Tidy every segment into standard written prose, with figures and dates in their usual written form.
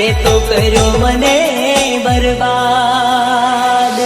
તે તો કર્યો મને બરબાદ.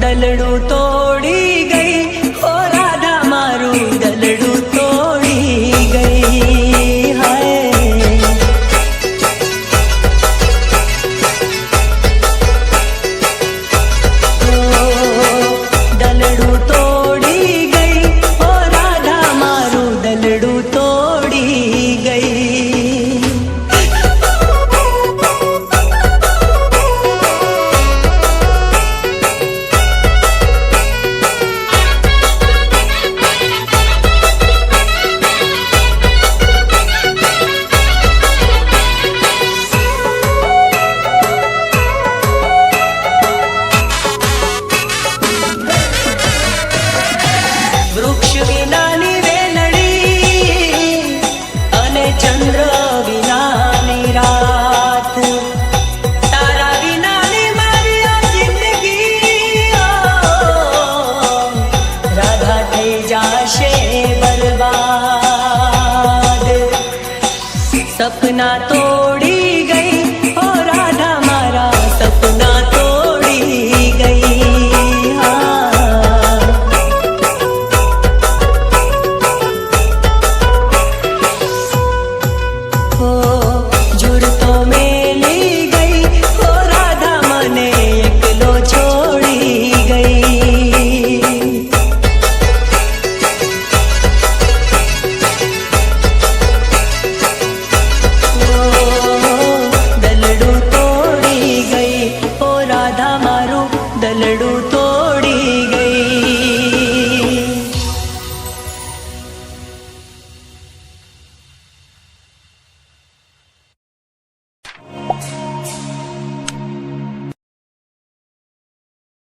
દલડું તોડી ગઈ ઓ રાધા મારું દલડું તોડી ગઈ. હાય દલડું તોડી ગઈ ઓ રાધા મારું દલડું તોડી ગઈ. વૃક્ષ વિનાની વેલડી અને ચંદ્ર વિનાની રાત, તારા વિનાની મારી આ જિંદગી રાધા થઈ જાશે બરબાદ. સપના તો